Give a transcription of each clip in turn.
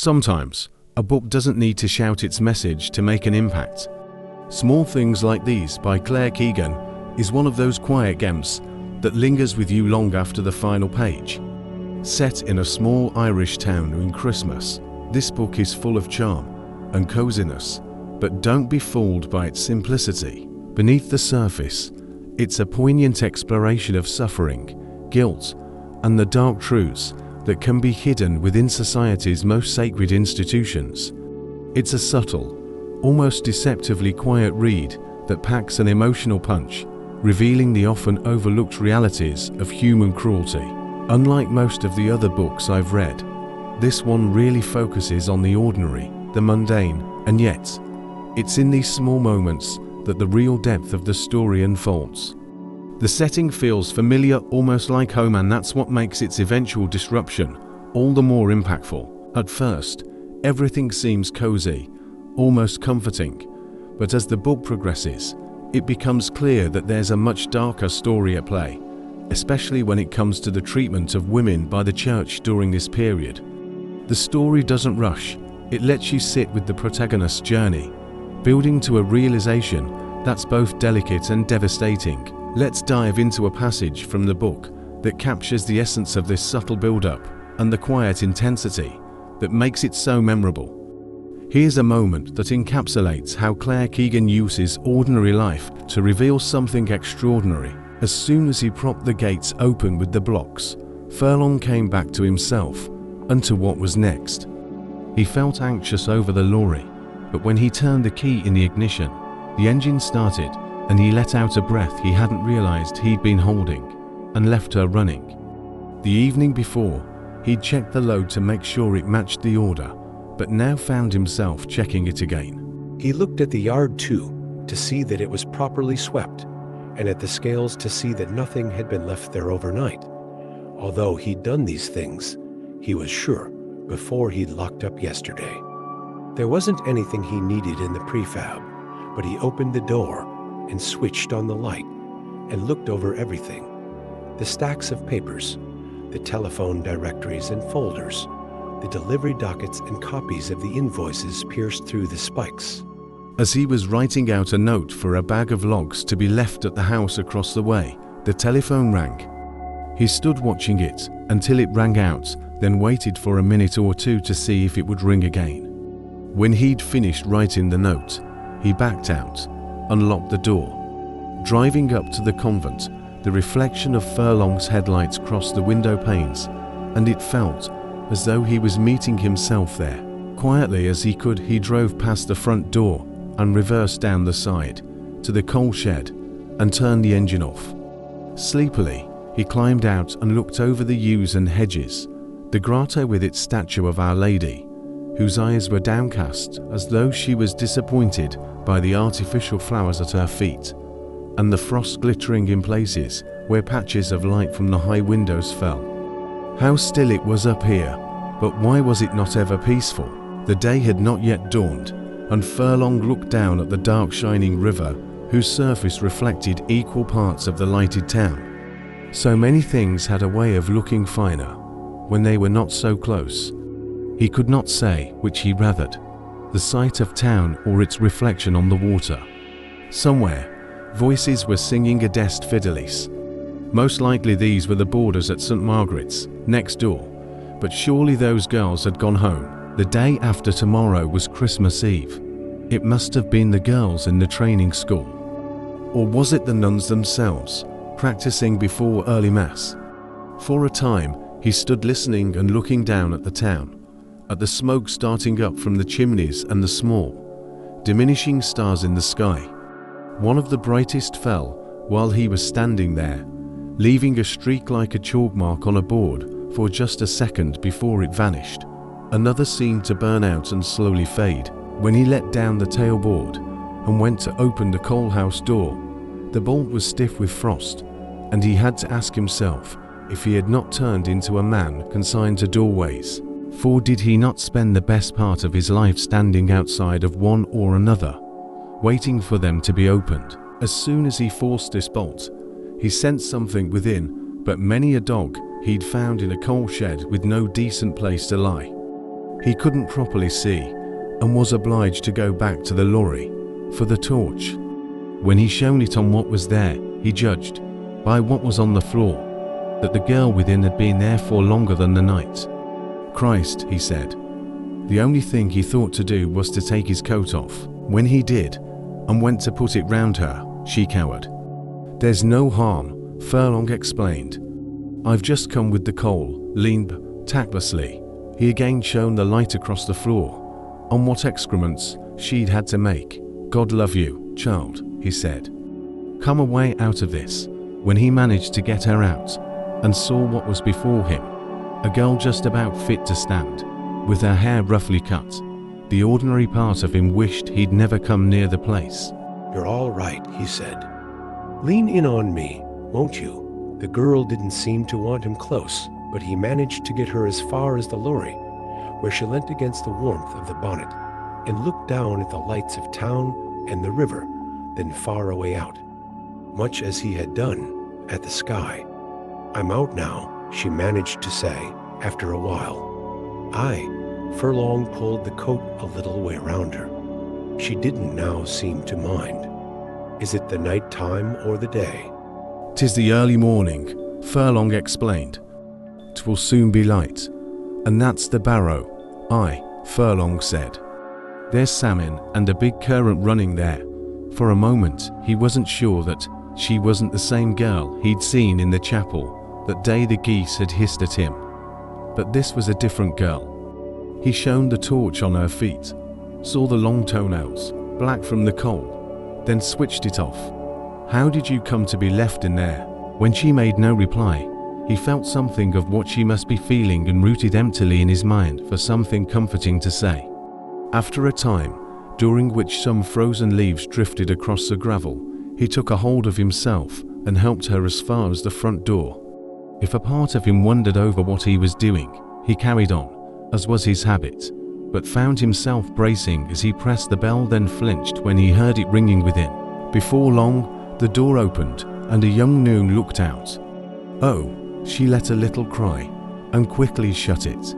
Sometimes, a book doesn't need to shout its message to make an impact. Small Things Like These by Claire Keegan is one of those quiet gems that lingers with you long after the final page. Set in a small Irish town in Christmas, this book is full of charm and coziness, but don't be fooled by its simplicity. Beneath the surface, it's a poignant exploration of suffering, guilt, and the dark truths that can be hidden within society's most sacred institutions. It's a subtle, almost deceptively quiet read that packs an emotional punch, revealing the often overlooked realities of human cruelty. Unlike most of the other books I've read, this one really focuses on the ordinary, the mundane, and yet, it's in these small moments that the real depth of the story unfolds. The setting feels familiar, almost like home, and that's what makes its eventual disruption all the more impactful. At first, everything seems cozy, almost comforting, but as the book progresses, it becomes clear that there's a much darker story at play, especially when it comes to the treatment of women by the church during this period. The story doesn't rush, it lets you sit with the protagonist's journey, building to a realization that's both delicate and devastating. Let's dive into a passage from the book that captures the essence of this subtle build-up and the quiet intensity that makes it so memorable. Here's a moment that encapsulates how Claire Keegan uses ordinary life to reveal something extraordinary. As soon as he propped the gates open with the blocks, Furlong came back to himself and to what was next. He felt anxious over the lorry, but when he turned the key in the ignition, the engine started and he let out a breath he hadn't realized he'd been holding, and left her running. The evening before, he'd checked the load to make sure it matched the order, but now found himself checking it again. He looked at the yard too, to see that it was properly swept, and at the scales to see that nothing had been left there overnight. Although he'd done these things, he was sure, before he'd locked up yesterday. There wasn't anything he needed in the prefab, but he opened the door and switched on the light and looked over everything. The stacks of papers, the telephone directories and folders, the delivery dockets and copies of the invoices pierced through the spikes. As he was writing out a note for a bag of logs to be left at the house across the way, the telephone rang. He stood watching it until it rang out, then waited for a minute or two to see if it would ring again. When he'd finished writing the note, he backed out, unlocked the door. Driving up to the convent, the reflection of Furlong's headlights crossed the window panes, and it felt as though he was meeting himself there. Quietly as he could, he drove past the front door and reversed down the side to the coal shed and turned the engine off. Sleepily, he climbed out and looked over the yews and hedges, the grotto with its statue of Our Lady, whose eyes were downcast as though she was disappointed by the artificial flowers at her feet, and the frost glittering in places where patches of light from the high windows fell. How still it was up here, but why was it not ever peaceful? The day had not yet dawned, and Furlong looked down at the dark shining river, whose surface reflected equal parts of the lighted town. So many things had a way of looking finer when they were not so close. He could not say which he rathered, the sight of town or its reflection on the water. Somewhere, voices were singing a Est Fidelis. Most likely these were the boarders at St. Margaret's, next door, but surely those girls had gone home. The day after tomorrow was Christmas Eve. It must have been the girls in the training school. Or was it the nuns themselves, practicing before early mass? For a time, he stood listening and looking down at the town, at the smoke starting up from the chimneys and the small, diminishing stars in the sky. One of the brightest fell while he was standing there, leaving a streak like a chalk mark on a board for just a second before it vanished. Another seemed to burn out and slowly fade. When he let down the tailboard and went to open the coal house door, the bolt was stiff with frost, and he had to ask himself if he had not turned into a man consigned to doorways. For did he not spend the best part of his life standing outside of one or another, waiting for them to be opened? As soon as he forced this bolt, he sensed something within, but many a dog he'd found in a coal shed with no decent place to lie. He couldn't properly see and was obliged to go back to the lorry for the torch. When he shone it on what was there, he judged, by what was on the floor, that the girl within had been there for longer than the night. Christ, he said. The only thing he thought to do was to take his coat off. When he did, and went to put it round her, she cowered. There's no harm, Furlong explained. I've just come with the coal, leaned tactlessly. He again shone the light across the floor, on what excrements she'd had to make. God love you, child, he said. Come away out of this. When he managed to get her out, and saw what was before him, a girl just about fit to stand, with her hair roughly cut, the ordinary part of him wished he'd never come near the place. You're all right, he said. Lean in on me, won't you? The girl didn't seem to want him close, but he managed to get her as far as the lorry, where she leant against the warmth of the bonnet, and looked down at the lights of town and the river, then far away out, much as he had done at the sky. I'm out now, she managed to say, after a while. Aye, Furlong pulled the coat a little way round her. She didn't now seem to mind. Is it the night time or the day? 'Tis the early morning, Furlong explained. 'Twill soon be light. And that's the barrow. Aye, Furlong said. There's salmon and a big current running there. For a moment, he wasn't sure that she wasn't the same girl he'd seen in the chapel that day the geese had hissed at him. But this was a different girl. He shone the torch on her feet, saw the long toenails, black from the coal, then switched it off. How did you come to be left in there? When she made no reply, he felt something of what she must be feeling and rooted emptily in his mind for something comforting to say. After a time, during which some frozen leaves drifted across the gravel, he took a hold of himself and helped her as far as the front door. If a part of him wondered over what he was doing, he carried on, as was his habit, but found himself bracing as he pressed the bell, then flinched when he heard it ringing within. Before long, the door opened and a young noon looked out. Oh, she let a little cry, and quickly shut it.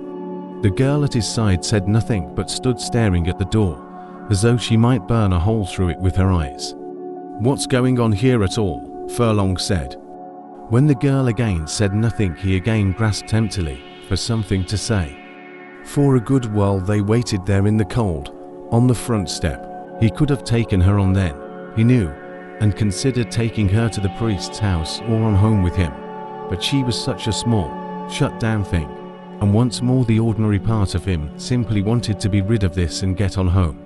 The girl at his side said nothing but stood staring at the door, as though she might burn a hole through it with her eyes. What's going on here at all? Furlong said. When the girl again said nothing, he again grasped emptily for something to say. For a good while they waited there in the cold, on the front step. He could have taken her on then, he knew, and considered taking her to the priest's house or on home with him. But she was such a small, shut-down thing, and once more the ordinary part of him simply wanted to be rid of this and get on home.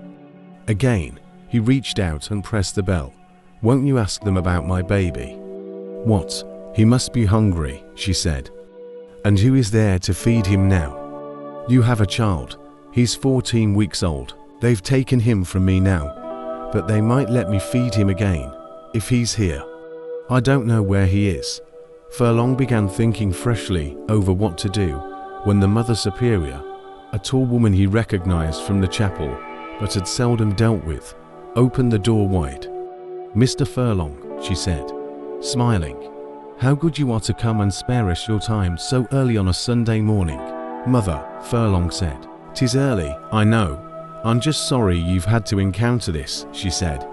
Again, he reached out and pressed the bell. Won't you ask them about my baby? What? He must be hungry, she said. And who is there to feed him now? You have a child. He's 14 weeks old. They've taken him from me now, but they might let me feed him again, if he's here. I don't know where he is. Furlong began thinking freshly over what to do when the Mother Superior, a tall woman he recognized from the chapel but had seldom dealt with, opened the door wide. Mr. Furlong, she said, smiling. How good you are to come and spare us your time so early on a Sunday morning. Mother, Furlong said. 'Tis early, I know. I'm just sorry you've had to encounter this, she said,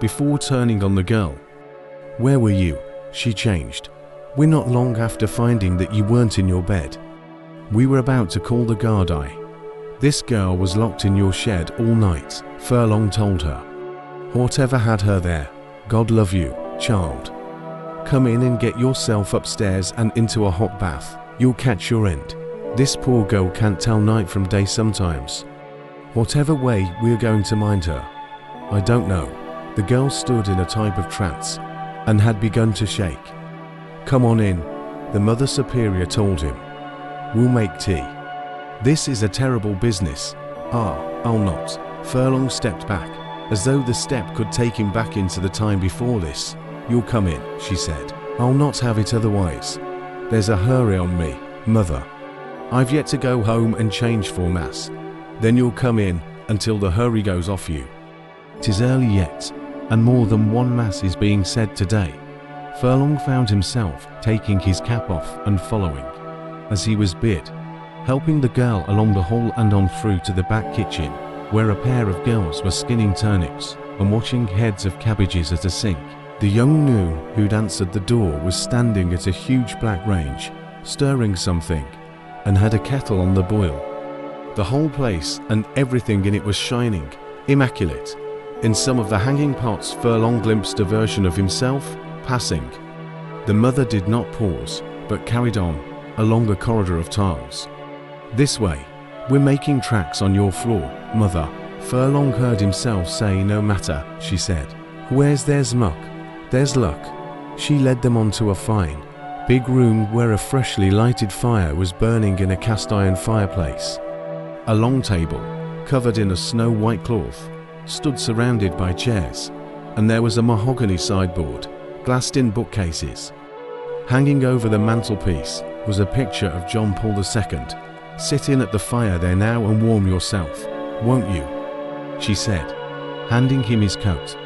before turning on the girl. Where were you? She changed. We're not long after finding that you weren't in your bed. We were about to call the guard. This girl was locked in your shed all night, Furlong told her. Whatever had her there, God love you, child. Come in and get yourself upstairs and into a hot bath. You'll catch your end. This poor girl can't tell night from day sometimes. Whatever way we're going to mind her, I don't know. The girl stood in a type of trance and had begun to shake. Come on in, the Mother Superior told him. We'll make tea. This is a terrible business. I'll not. Furlong stepped back, as though the step could take him back into the time before this. You'll come in, she said. I'll not have it otherwise. There's a hurry on me, Mother. I've yet to go home and change for Mass. Then you'll come in until the hurry goes off you. 'Tis early yet, and more than one Mass is being said today. Furlong found himself taking his cap off and following, as he was bid. helping the girl along the hall and on through to the back kitchen, where a pair of girls were skinning turnips and washing heads of cabbages at a sink. The young noon who'd answered the door was standing at a huge black range, stirring something, and had a kettle on the boil. The whole place and everything in it was shining, immaculate. In some of the hanging pots, Furlong glimpsed a version of himself, passing. The mother did not pause, but carried on, along a corridor of tiles. "This way. We're making tracks on your floor, mother," Furlong heard himself say. "No matter," she said. "Where's there's muck, there's luck." She led them onto a fine, big room where a freshly lighted fire was burning in a cast iron fireplace. A long table, covered in a snow-white cloth, stood surrounded by chairs, and there was a mahogany sideboard, glassed-in bookcases. Hanging over the mantelpiece was a picture of John Paul II. "Sit in at the fire there now and warm yourself, won't you?" she said, handing him his coat.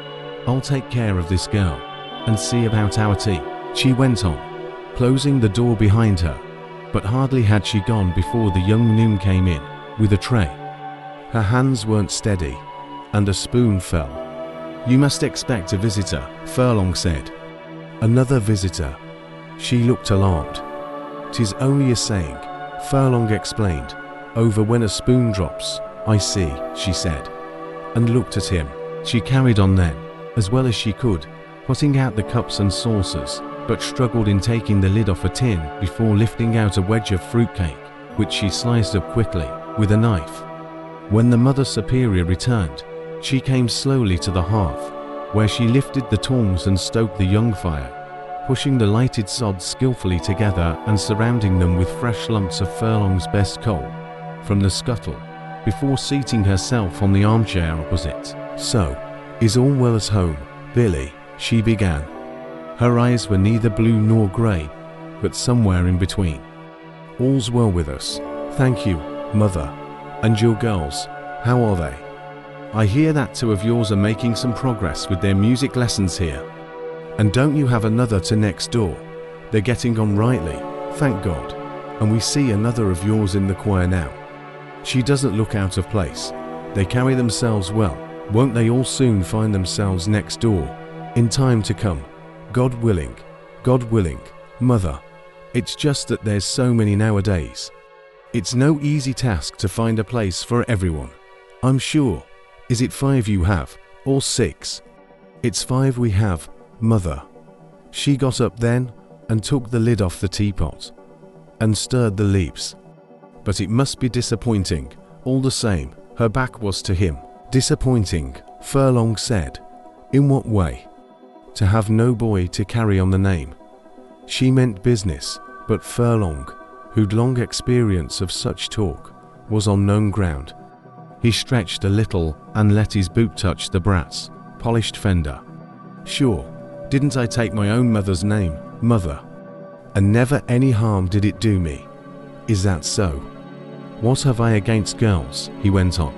"I'll take care of this girl, and see about our tea," she went on, closing the door behind her. But hardly had she gone before the young noon came in, with a tray. Her hands weren't steady, and a spoon fell. "You must expect a visitor," Furlong said. "Another visitor?" She looked alarmed. "'Tis only a saying," Furlong explained. "Over when a spoon drops." "I see," she said, and looked at him. She carried on then, as well as she could, putting out the cups and saucers, but struggled in taking the lid off a tin before lifting out a wedge of fruitcake, which she sliced up quickly, with a knife. When the Mother Superior returned, she came slowly to the hearth, where she lifted the tongs and stoked the young fire, pushing the lighted sods skillfully together and surrounding them with fresh lumps of Furlong's best coal, from the scuttle, before seating herself on the armchair opposite. "So, is all well at home, Billy?" she began. Her eyes were neither blue nor grey, but somewhere in between. "All's well with us, thank you, Mother. And your girls, how are they? I hear that two of yours are making some progress with their music lessons here. And don't you have another to next door? They're getting on rightly, thank God. And we see another of yours in the choir now. She doesn't look out of place. They carry themselves well. Won't they all soon find themselves next door, in time to come? God willing, Mother. It's just that there's so many nowadays. It's no easy task to find a place for everyone, I'm sure. Is it 5 you have, or 6? It's 5 we have, Mother." She got up then, and took the lid off the teapot, and stirred the leaves. But it must be disappointing, all the same. Her back was to him. "Disappointing," Furlong said. "In what way?" "To have no boy to carry on the name." She meant business, but Furlong, who'd long experience of such talk, was on known ground. He stretched a little and let his boot touch the brass, polished fender. "Sure, didn't I take my own mother's name, Mother? And never any harm did it do me. Is that so? What have I against girls?" he went on.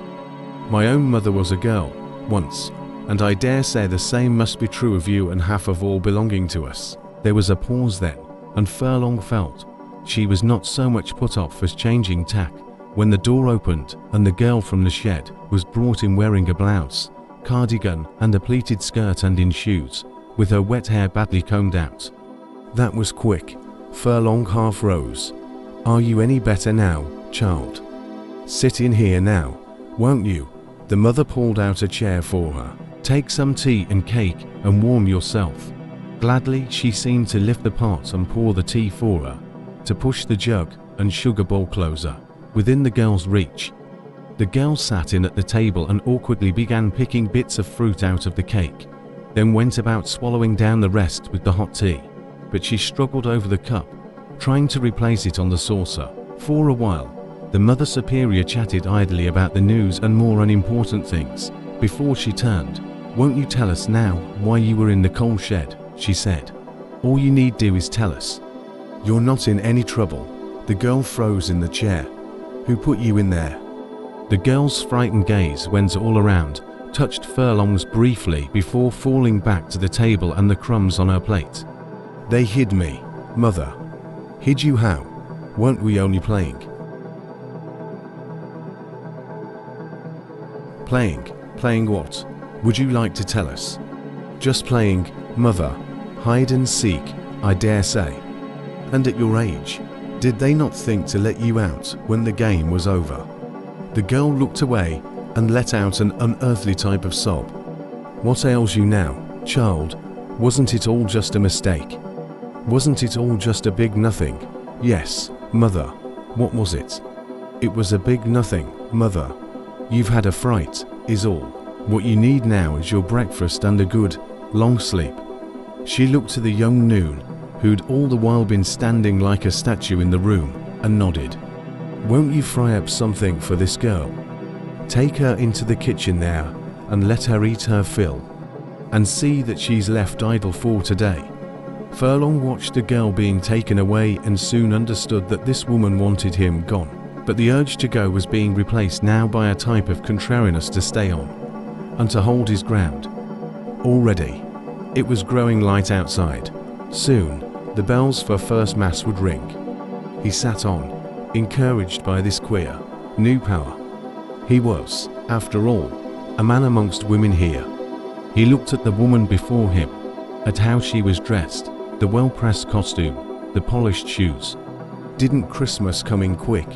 "My own mother was a girl, once, and I dare say the same must be true of you and half of all belonging to us." There was a pause then, and Furlong felt she was not so much put off as changing tack, when the door opened and the girl from the shed was brought in wearing a blouse, cardigan and a pleated skirt and in shoes, with her wet hair badly combed out. That was quick. Furlong half rose. "Are you any better now, child? Sit in here now, won't you?" The mother pulled out a chair for her. "Take some tea and cake and warm yourself." Gladly she seemed to lift the pot and pour the tea for her, to push the jug and sugar bowl closer, within the girl's reach. The girl sat in at the table and awkwardly began picking bits of fruit out of the cake, then went about swallowing down the rest with the hot tea. But she struggled over the cup, trying to replace it on the saucer. For a while, the Mother Superior chatted idly about the news and more unimportant things, before she turned. "Won't you tell us now why you were in the coal shed?" she said. "All you need do is tell us. You're not in any trouble." The girl froze in the chair. "Who put you in there?" The girl's frightened gaze went all around, touched Furlong's briefly before falling back to the table and the crumbs on her plate. "They hid me, Mother." "Hid you how? Weren't we only playing?" Playing? Playing what? Would you like to tell us? Just playing, mother. Hide and seek, I dare say. And at your age, did they not think to let you out when the game was over? The girl looked away and let out an unearthly type of sob. What ails you now, child? Wasn't it all just a mistake? Wasn't it all just a big nothing? Yes, mother. What was it? It was a big nothing, mother. You've had a fright, is all. What you need now is your breakfast and a good, long sleep. She looked to the young noon, who'd all the while been standing like a statue in the room, and nodded. Won't you fry up something for this girl? Take her into the kitchen there, and let her eat her fill. And see that she's left idle for today. Furlong watched the girl being taken away and soon understood that this woman wanted him gone. But the urge to go was being replaced now by a type of contrariness to stay on, and to hold his ground. Already, it was growing light outside. Soon, the bells for first mass would ring. He sat on, encouraged by this queer, new power. He was, after all, a man amongst women here. He looked at the woman before him, at how she was dressed, the well-pressed costume, the polished shoes. Didn't Christmas come in quick?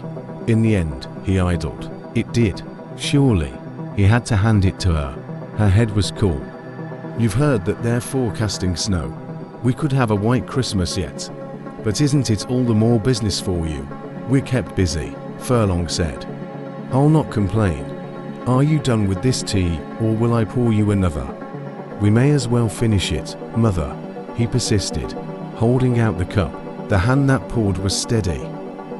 In the end, he idled. It did. Surely, he had to hand it to her. Her head was cool. You've heard that they're forecasting snow. We could have a white Christmas yet. But isn't it all the more business for you? We're kept busy, Furlong said. I'll not complain. Are you done with this tea, or will I pour you another? We may as well finish it, mother, he persisted, holding out the cup. The hand that poured was steady.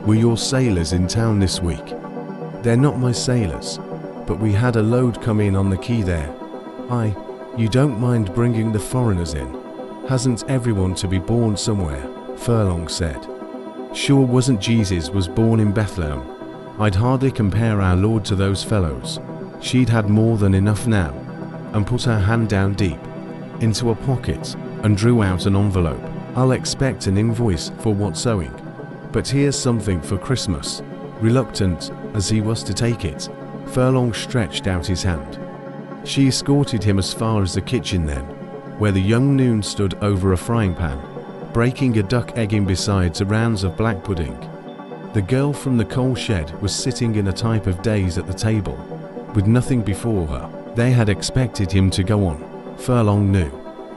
Were your sailors in town this week? They're not my sailors, but we had a load come in on the quay there. You don't mind bringing the foreigners in? Hasn't everyone to be born somewhere? Furlong said. Sure wasn't Jesus was born in Bethlehem? I'd hardly compare our Lord to those fellows. She'd had more than enough now, and put her hand down deep into a pocket and drew out an envelope. I'll expect an invoice for what's owing, but here's something for Christmas. Reluctant as he was to take it, Furlong stretched out his hand. She escorted him as far as the kitchen then, where the young noon stood over a frying pan, breaking a duck egg in besides rounds of black pudding. The girl from the coal shed was sitting in a type of daze at the table, with nothing before her. They had expected him to go on, Furlong knew,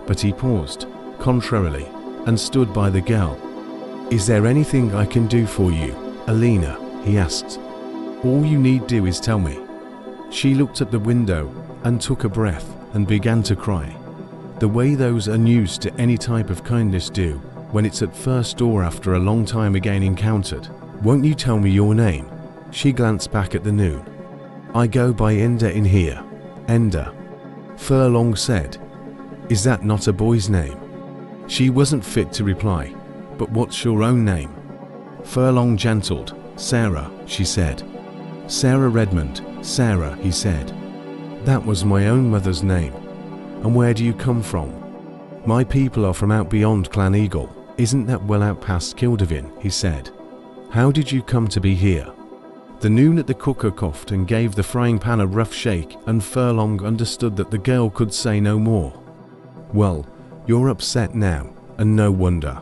but he paused, contrarily, and stood by the girl. Is there anything I can do for you, Alina? He asked. All you need do is tell me. She looked at the window and took a breath and began to cry, the way those unused to any type of kindness do when it's at first or after a long time again encountered. Won't you tell me your name? She glanced back at the noon. I go by Enda in here. Enda. Furlong said. Is that not a boy's name? She wasn't fit to reply. But what's your own name? Furlong gentled. Sarah, she said. Sarah Redmond. Sarah, he said. That was my own mother's name. And where do you come from? My people are from out beyond Clan Eagle. Isn't that well out past Kildavin? He said. How did you come to be here? The noon at the cooker coughed and gave the frying pan a rough shake, and Furlong understood that the girl could say no more. Well, you're upset now, and no wonder.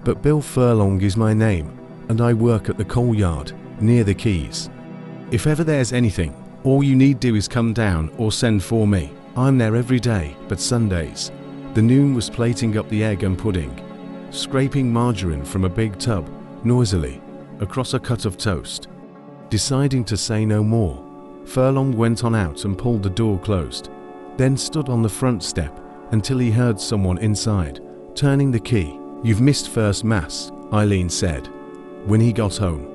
But Bill Furlong is my name, and I work at the coal yard, near the quays. If ever there's anything, all you need do is come down or send for me. I'm there every day, but Sundays. The noon was plating up the egg and pudding, scraping margarine from a big tub, noisily, across a cut of toast. Deciding to say no more, Furlong went on out and pulled the door closed, then stood on the front step until he heard someone inside, turning the key. You've missed first mass, Eileen said, when he got home.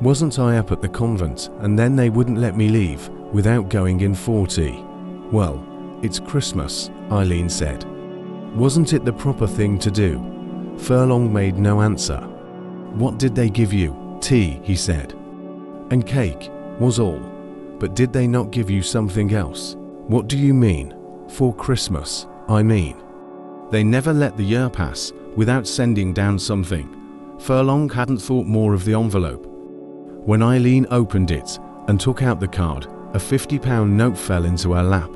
Wasn't I up at the convent and then they wouldn't let me leave without going in for tea? Well, it's Christmas, Eileen said. Wasn't it the proper thing to do? Furlong made no answer. What did they give you? Tea, he said. And cake, was all. But did they not give you something else? What do you mean? For Christmas, I mean. They never let the year pass without sending down something. Furlong hadn't thought more of the envelope. When Eileen opened it and took out the card, A £50 note fell into her lap.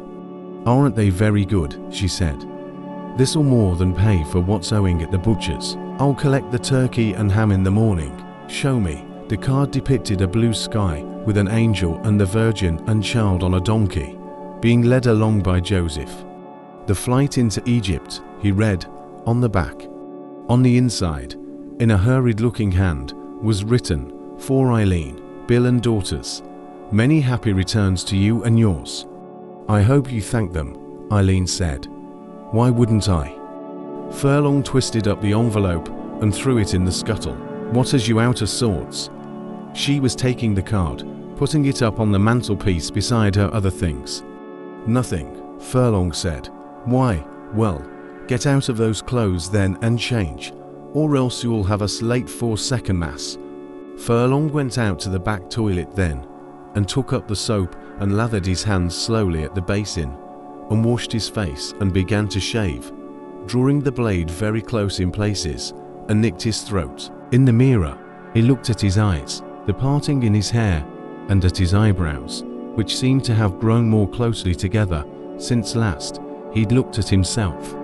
"Aren't they very good?" she said. "This'll more than pay for what's owing at the butcher's. I'll collect the turkey and ham in the morning." "Show me." The card depicted a blue sky with an angel and the Virgin and Child on a donkey, being led along by Joseph. "The flight into Egypt," he read on the back. On the inside, in a hurried-looking hand, was written, "For Eileen, Bill and daughters. Many happy returns to you and yours." "I hope you thank them," Eileen said. "Why wouldn't I?" Furlong twisted up the envelope and threw it in the scuttle. "What has you out of sorts?" She was taking the card, putting it up on the mantelpiece beside her other things. "Nothing," Furlong said. "Why? Well, get out of those clothes then and change, or else you'll have us late for second mass." Furlong went out to the back toilet then, and took up the soap and lathered his hands slowly at the basin, and washed his face and began to shave, drawing the blade very close in places, and nicked his throat. In the mirror, he looked at his eyes, the parting in his hair, and at his eyebrows, which seemed to have grown more closely together since last he'd looked at himself.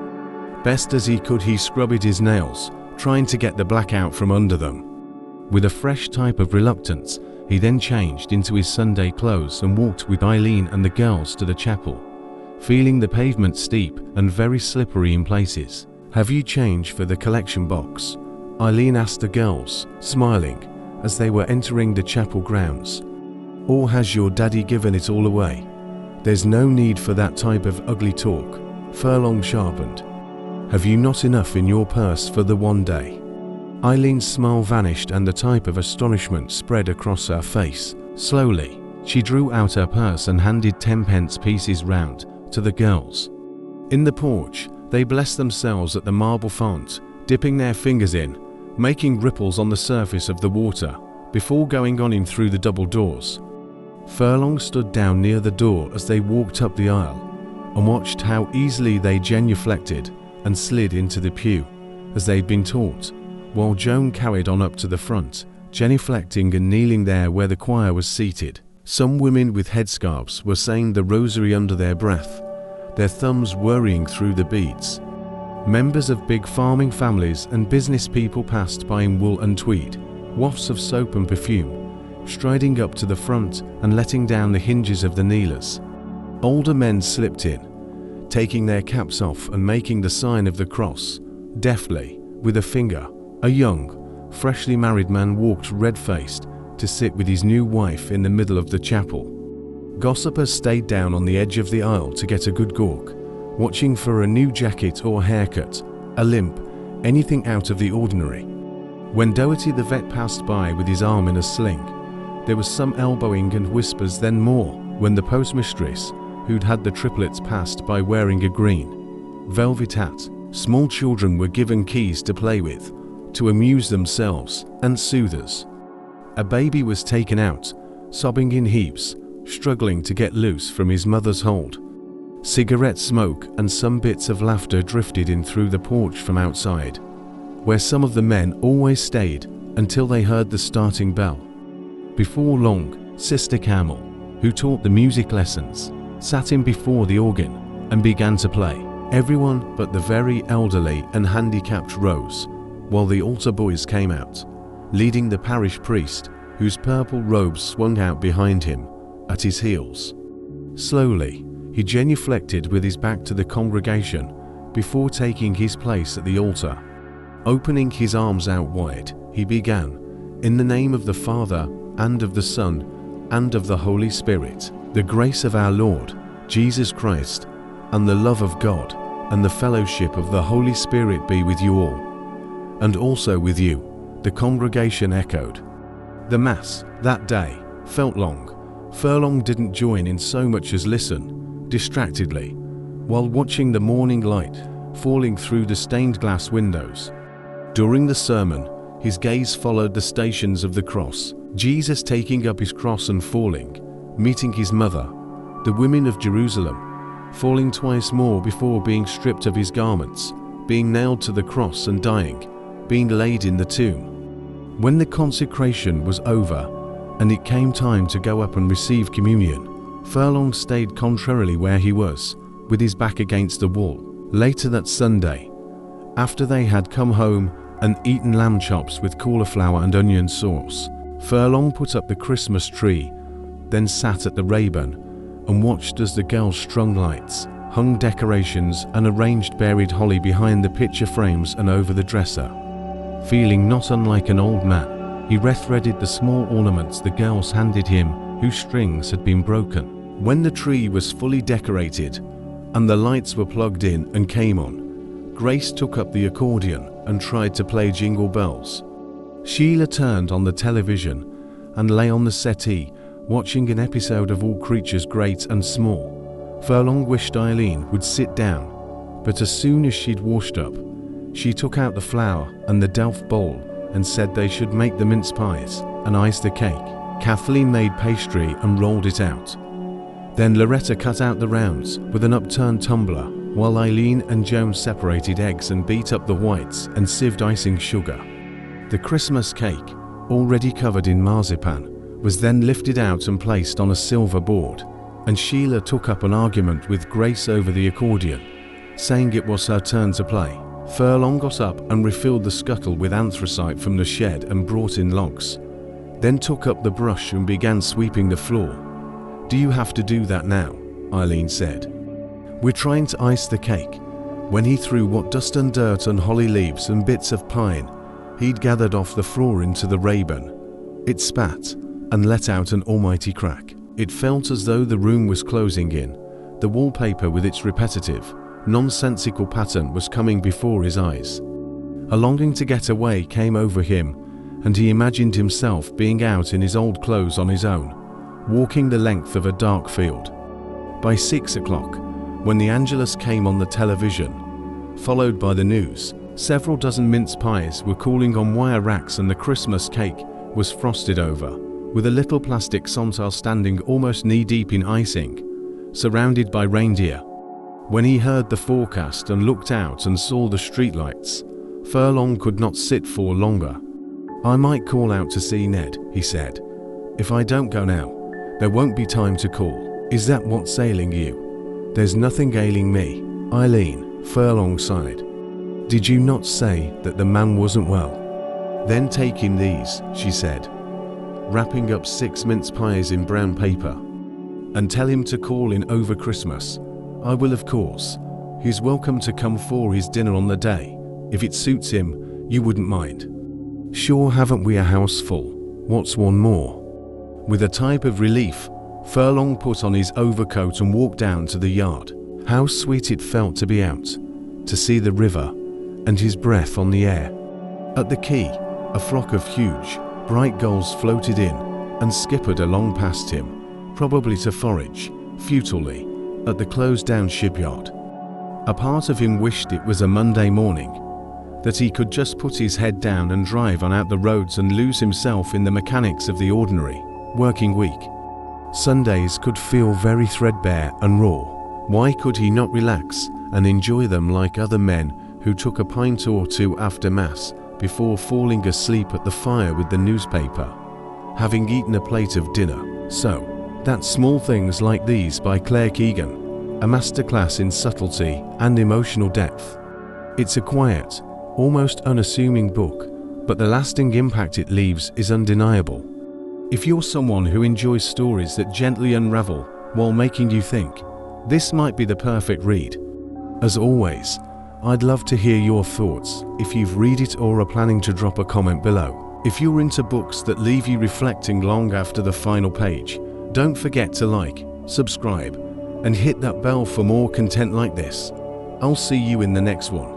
Best as he could, he scrubbed his nails, trying to get the black out from under them. With a fresh type of reluctance, he then changed into his Sunday clothes and walked with Eileen and the girls to the chapel, feeling the pavement steep and very slippery in places. "Have you changed for the collection box?" Eileen asked the girls, smiling, as they were entering the chapel grounds. "Or has your daddy given it all away?" "There's no need for that type of ugly talk," Furlong sharpened. "Have you not enough in your purse for the one day?" Eileen's smile vanished and the type of astonishment spread across her face. Slowly, she drew out her purse and handed 10-pence pieces round to the girls. In the porch, they blessed themselves at the marble font, dipping their fingers in, making ripples on the surface of the water, before going on in through the double doors. Furlong stood down near the door as they walked up the aisle, and watched how easily they genuflected and slid into the pew, as they'd been taught, while Joan carried on up to the front, genuflecting and kneeling there where the choir was seated. Some women with headscarves were saying the rosary under their breath, their thumbs worrying through the beads. Members of big farming families and business people passed by in wool and tweed, wafts of soap and perfume, striding up to the front and letting down the hinges of the kneelers. Older men slipped in, taking their caps off and making the sign of the cross, deftly, with a finger. A young, freshly married man walked red-faced to sit with his new wife in the middle of the chapel. Gossipers stayed down on the edge of the aisle to get a good gawk, watching for a new jacket or haircut, a limp, anything out of the ordinary. When Doherty the vet passed by with his arm in a sling, there was some elbowing and whispers, then more, when the postmistress, who'd had the triplets, passed by wearing a green velvet hat. Small children were given keys to play with, to amuse themselves and soothe us. A baby was taken out, sobbing in heaps, struggling to get loose from his mother's hold. Cigarette smoke and some bits of laughter drifted in through the porch from outside, where some of the men always stayed until they heard the starting bell. Before long, Sister Camel, who taught the music lessons, sat in before the organ and began to play. Everyone but the very elderly and handicapped rose, while the altar boys came out, leading the parish priest, whose purple robes swung out behind him, at his heels. Slowly, he genuflected with his back to the congregation before taking his place at the altar. Opening his arms out wide, he began, "In the name of the Father, and of the Son, and of the Holy Spirit, the grace of our Lord, Jesus Christ, and the love of God, and the fellowship of the Holy Spirit be with you all." "And also with you," the congregation echoed. The Mass, that day, felt long. Furlong didn't join in so much as listen, distractedly, while watching the morning light falling through the stained glass windows. During the sermon, his gaze followed the stations of the cross, Jesus taking up his cross and falling, meeting his mother, the women of Jerusalem, falling twice more before being stripped of his garments, being nailed to the cross and dying, being laid in the tomb. When the consecration was over and it came time to go up and receive communion, Furlong stayed contrarily where he was, with his back against the wall. Later that Sunday, after they had come home and eaten lamb chops with cauliflower and onion sauce, Furlong put up the Christmas tree, then sat at the Rayburn and watched as the girls strung lights, hung decorations and arranged buried holly behind the picture frames and over the dresser. Feeling not unlike an old man, he rethreaded the small ornaments the girls handed him, whose strings had been broken. When the tree was fully decorated and the lights were plugged in and came on, Grace took up the accordion and tried to play Jingle Bells. Sheila turned on the television and lay on the settee, watching an episode of All Creatures Great and Small. Furlong wished Eileen would sit down, but as soon as she'd washed up, she took out the flour and the delf bowl and said they should make the mince pies and ice the cake. Kathleen made pastry and rolled it out. Then Loretta cut out the rounds with an upturned tumbler, while Eileen and Joan separated eggs and beat up the whites and sieved icing sugar. The Christmas cake, already covered in marzipan, was then lifted out and placed on a silver board, and Sheila took up an argument with Grace over the accordion, saying it was her turn to play. Furlong got up and refilled the scuttle with anthracite from the shed and brought in logs, then took up the brush and began sweeping the floor. "Do you have to do that now?" Eileen said. "We're trying to ice the cake," when he threw what dust and dirt and holly leaves and bits of pine he'd gathered off the floor into the Rayburn. It spat and let out an almighty crack. It felt as though the room was closing in. The wallpaper with its repetitive, nonsensical pattern was coming before his eyes. A longing to get away came over him, and he imagined himself being out in his old clothes on his own, walking the length of a dark field. By 6 o'clock, when the Angelus came on the television, followed by the news, several dozen mince pies were cooling on wire racks and the Christmas cake was frosted over, with a little plastic Santal standing almost knee-deep in icing, surrounded by reindeer. When he heard the forecast and looked out and saw the streetlights, Furlong could not sit for longer. "I might call out to see Ned," he said. "If I don't go now, there won't be time to call." "Is that what's ailing you?" "There's nothing ailing me, Eileen," Furlong sighed. "Did you not say that the man wasn't well?" "Then take him these," she said, wrapping up 6 mince pies in brown paper, "and tell him to call in over Christmas. I will, of course. He's welcome to come for his dinner on the day. If it suits him, you wouldn't mind." "Sure, haven't we a house full? What's one more?" With a type of relief, Furlong put on his overcoat and walked down to the yard. How sweet it felt to be out, to see the river, and his breath on the air. At the quay, a flock of huge, bright gulls floated in and skippered along past him, probably to forage, futilely, at the closed-down shipyard. A part of him wished it was a Monday morning, that he could just put his head down and drive on out the roads and lose himself in the mechanics of the ordinary, working week. Sundays could feel very threadbare and raw. Why could he not relax and enjoy them like other men who took a pint or two after Mass before falling asleep at the fire with the newspaper, having eaten a plate of dinner? So, that's Small Things Like These by Claire Keegan, a masterclass in subtlety and emotional depth. It's a quiet, almost unassuming book, but the lasting impact it leaves is undeniable. If you're someone who enjoys stories that gently unravel while making you think, this might be the perfect read. As always, I'd love to hear your thoughts if you've read it or are planning to drop a comment below. If you're into books that leave you reflecting long after the final page, don't forget to like, subscribe, and hit that bell for more content like this. I'll see you in the next one.